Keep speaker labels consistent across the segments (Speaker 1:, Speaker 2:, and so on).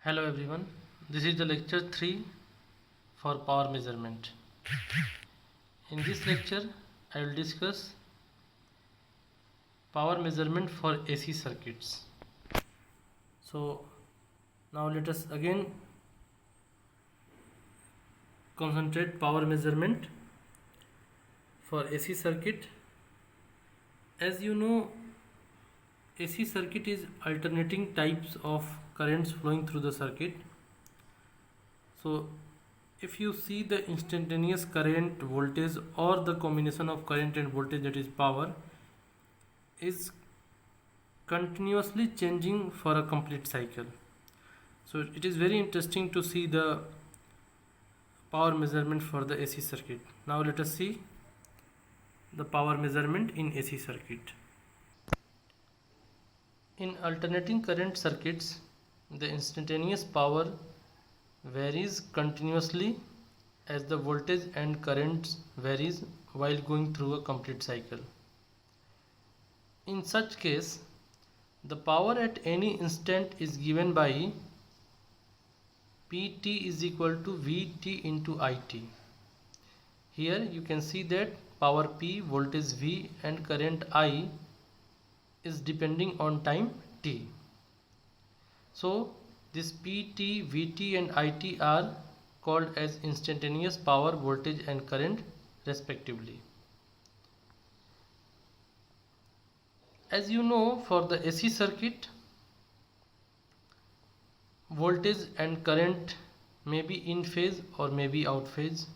Speaker 1: Hello everyone, this is the lecture 3 for power measurement. In this lecture, I will discuss power measurement for AC circuits. So now let us again concentrate power measurement for AC circuit. As you know, AC circuit is alternating types of currents flowing through the circuit. So if you see the instantaneous current, voltage, or the combination of current and voltage, that is power, is continuously changing for a complete cycle. So it is very interesting to see the power measurement for the AC circuit. Now let us see the power measurement in AC circuit. In alternating current circuits, the instantaneous power varies continuously as the voltage and current varies while going through a complete cycle. In such case, the power at any instant is given by Pt is equal to Vt into It. Here you can see that power P, voltage V and current I is depending on time t. So this Pt, Vt and It are called as instantaneous power, voltage and current respectively. As you know, for the AC circuit, voltage and current may be in phase or may be out phase.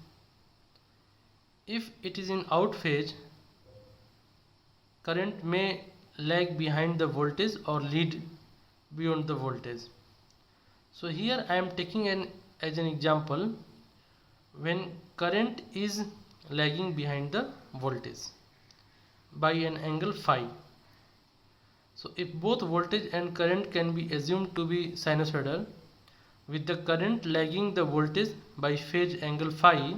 Speaker 1: If it is in out phase, current may lag behind the voltage or lead beyond the voltage. So here I am taking as an example when current is lagging behind the voltage by an angle phi. So if both voltage and current can be assumed to be sinusoidal, with the current lagging the voltage by phase angle phi,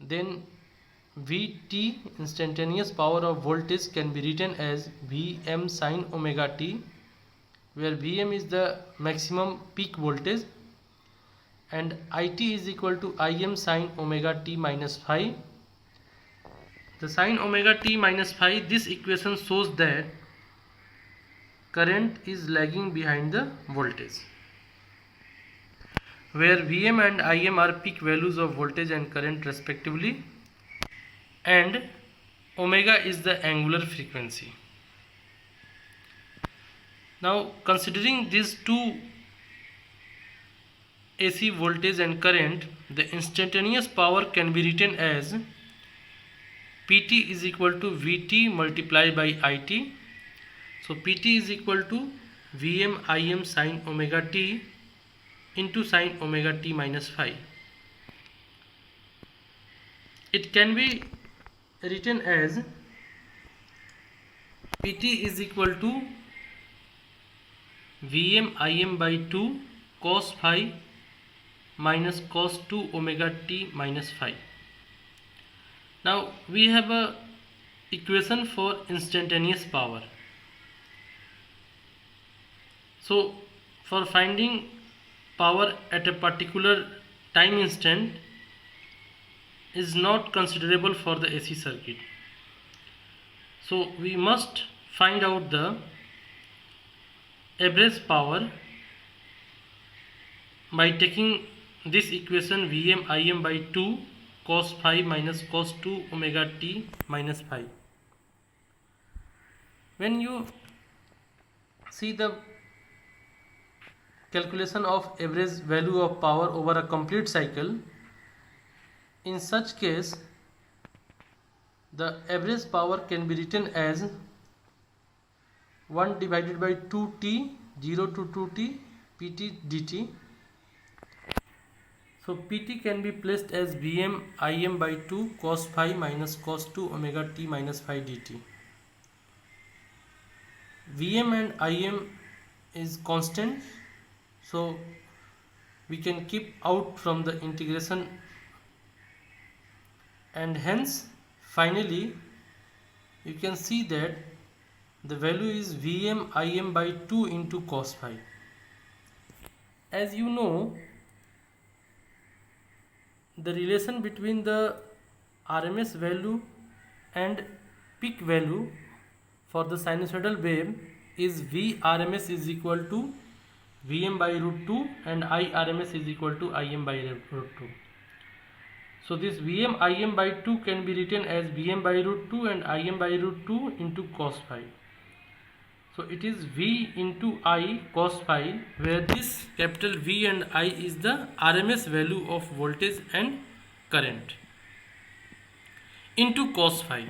Speaker 1: then Vt, instantaneous power of voltage, can be written as Vm sin omega t, where Vm is the maximum peak voltage and It is equal to Im sin omega t minus phi. The sin omega t minus phi, this equation shows that current is lagging behind the voltage, where Vm and Im are peak values of voltage and current respectively, and omega is the angular frequency. Now considering these two AC voltage and current, the instantaneous power can be written as Pt is equal to Vt multiplied by It. So Pt is equal to Vm Im sin omega t into sin omega t minus phi. It can be written as Pt is equal to Vm Im by 2 cos phi minus cos 2 omega t minus phi. Now we have a equation for instantaneous power. So for finding power at a particular time instant is not considerable for the AC circuit. So we must find out the average power by taking this equation Vm Im by 2 cos phi minus cos 2 omega t minus phi. When you see the calculation of average value of power over a complete cycle, in such case the average power can be written as 1 divided by 2t 0 to 2t pt dt. So pt can be placed as Vm Im by 2 cos phi minus cos 2 omega t minus phi dt. Vm and Im is constant, so we can keep out from the integration, and hence finally you can see that the value is Vm Im by 2 into cos phi. as you know, the relation between the RMS value and peak value for the sinusoidal wave is Vrms is equal to Vm by root 2 and Irms is equal to Im by root 2. So this Vm Im by 2 can be written as Vm by root 2 and Im by root 2 into cos phi. So it is V into I cos phi, where this capital V and I is the RMS value of voltage and current, into cos phi,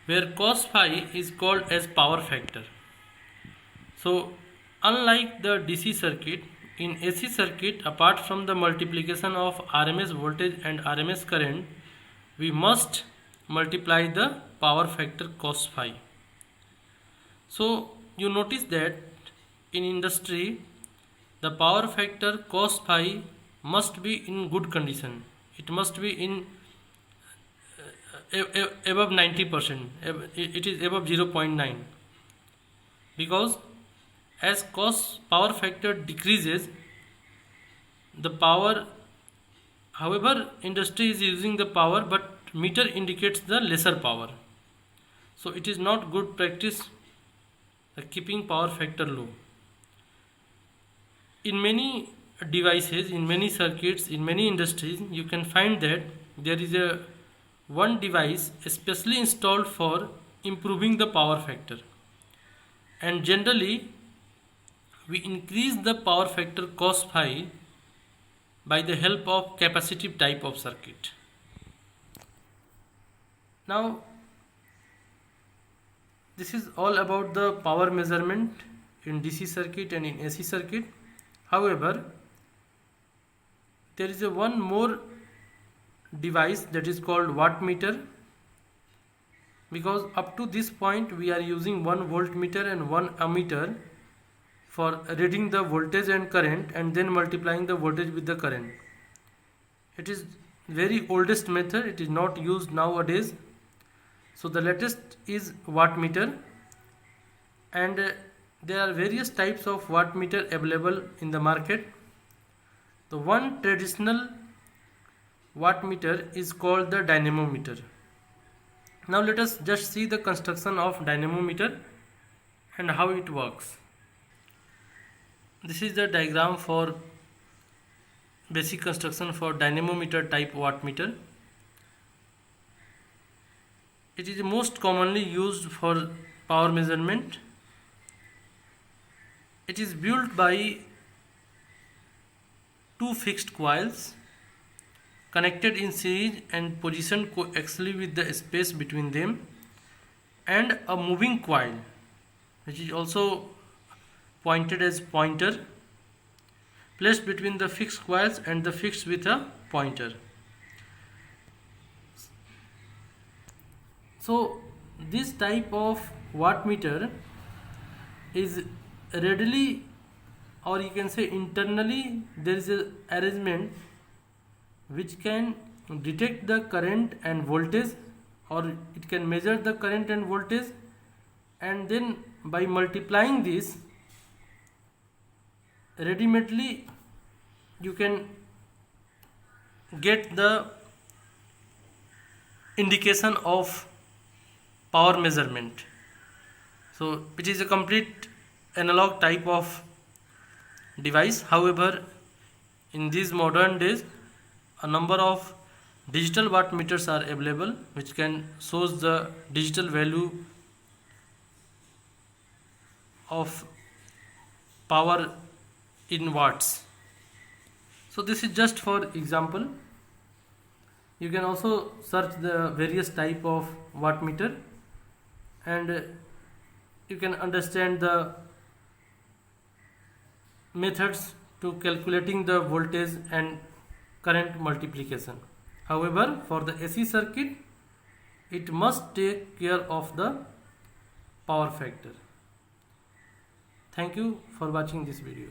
Speaker 1: where cos phi is called as power factor. So unlike the DC circuit, in AC circuit, apart from the multiplication of RMS voltage and RMS current, we must multiply the power factor cos phi. So you notice that in industry the power factor cos phi must be in good condition. It must be in above 90%. It is above 0.9, because as power factor decreases, the power, however, industry is using the power, but meter indicates the lesser power. So it is not good practice keeping power factor low. In many devices, in many circuits, in many industries, you can find that there is one device especially installed for improving the power factor, and generally we increase the power factor cos phi by the help of capacitive type of circuit. Now this is all about the power measurement in DC circuit and in AC circuit. However, there is one more device that is called wattmeter, because up to this point we are using one voltmeter and one ammeter for reading the voltage and current and then multiplying the voltage with the current. It is very oldest method, it is not used nowadays. So the latest is wattmeter, and there are various types of wattmeter available in the market. The one traditional wattmeter is called the dynamometer. Now let us just see the construction of dynamometer and how it works. This is the diagram for basic construction for dynamometer type wattmeter. It is most commonly used for power measurement. It is built by two fixed coils connected in series and positioned coaxially with the space between them, and a moving coil which is also pointed as pointer, placed between the fixed coils and the fixed with a pointer. So this type of wattmeter is readily, or you can say internally, there is a arrangement which can detect the current and voltage, or it can measure the current and voltage, and then by multiplying this, ready-madely you can get the indication of power measurement. So it is a complete analog type of device. However, in these modern days, a number of digital wattmeters are available which can shows the digital value of power in watts. So this is just for example. You can also search the various type of wattmeter and you can understand the methods to calculating the voltage and current multiplication. However, for the AC circuit, it must take care of the power factor. Thank you for watching this video.